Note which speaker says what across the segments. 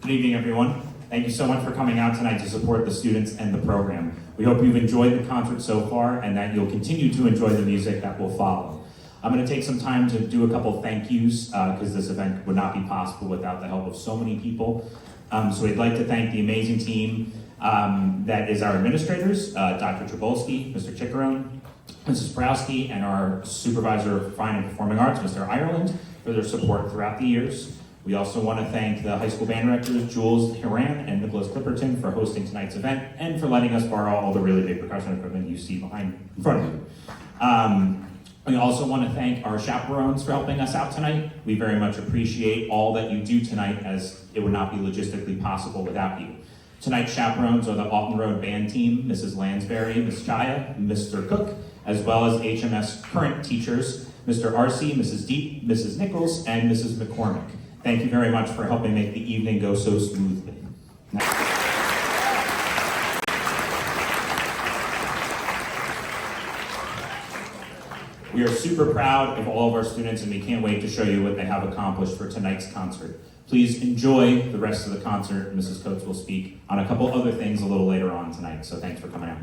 Speaker 1: Good evening, everyone. Thank you so much for coming out tonight to support the students and the program. We hope you've enjoyed the concert so far and that you'll continue to enjoy the music that will follow. I'm going to take some time to do a couple thank yous because this event would not be possible without the help of so many people. So we'd like to thank the amazing team that is our administrators, Dr. Trabolski, Mr. Chickarone, Mrs. Prowski, and our supervisor of fine and performing arts, Mr. Ireland, for their support throughout the years. We also want to thank the high school band directors, Jules Hiran and Nicholas Clipperton, for hosting tonight's event and for letting us borrow all the really big percussion equipment you see in front of you. We also want to thank our chaperones for helping us out tonight. We very much appreciate all that you do tonight, as it would not be logistically possible without you. Tonight's chaperones are the Alton Road band team, Mrs. Lansbury, Ms. Chaya, Mr. Cook, as well as HMS current teachers, Mr. Arcee, Mrs. Deep, Mrs. Nichols, and Mrs. McCormick. Thank you very much for helping make the evening go so smoothly. We are super proud of all of our students, and we can't wait to show you what they have accomplished for tonight's concert. Please enjoy the rest of the concert. Mrs. Coates will speak on a couple other things a little later on tonight, so thanks for coming out.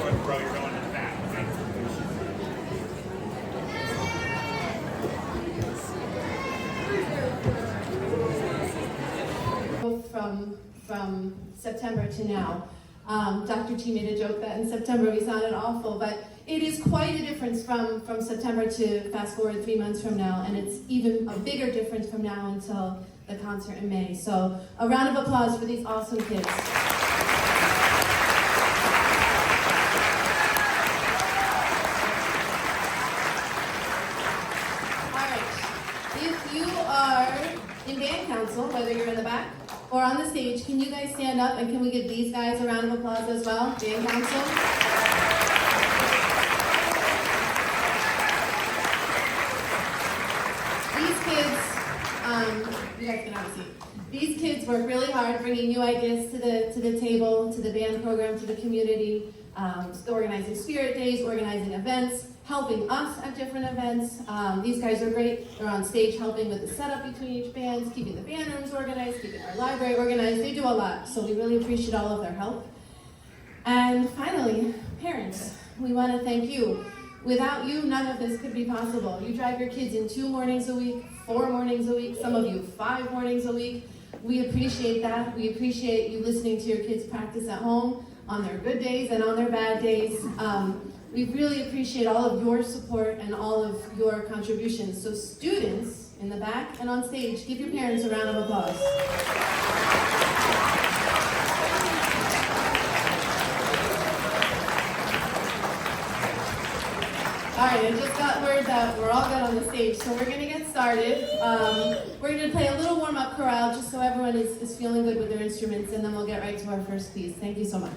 Speaker 1: Bro, you're going in the back.
Speaker 2: From September to now. Dr. T made a joke that in September we sounded awful, but it is quite a difference from September to fast forward 3 months from now, and it's even a bigger difference from now until the concert in May. So a round of applause for these awesome kids. All right, if you are in band council, whether you're in the back or on the stage, can you guys stand up and can we give these guys a round of applause as well? Band council. These kids, you guys can have a seat. These kids work really hard bringing new ideas to the table, to the band program, to the community, organizing spirit days, organizing events, helping us at different events. These guys are great. They're on stage helping with the setup between each band, keeping the band rooms organized, keeping our library organized. They do a lot, so we really appreciate all of their help. And finally, parents, we want to thank you. Without you, none of this could be possible. You drive your kids in 2 mornings a week, 4 mornings a week, some of you 5 mornings a week. We appreciate that. We appreciate you listening to your kids practice at home on their good days and on their bad days. We really appreciate all of your support and all of your contributions. So students in the back and on stage, give your parents a round of applause. All right, I just got word that we're all good on the stage, so we're going to get started. We're going to play a little warm-up chorale just so everyone is feeling good with their instruments, and then we'll get right to our first piece. Thank you so much.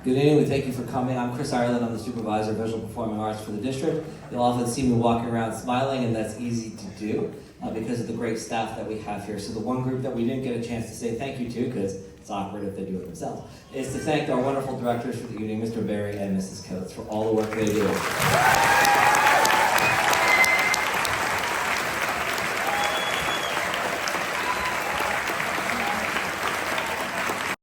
Speaker 3: Good evening, we thank you for coming. I'm Chris Ireland, I'm the Supervisor of Visual Performing Arts for the district. You'll often see me walking around smiling, and that's easy to do because of the great staff that we have here. So the one group that we didn't get a chance to say thank you to, because it's awkward if they do it themselves, is to thank our wonderful directors for the evening, Mr. Berry and Mrs. Coates, for all the work they do.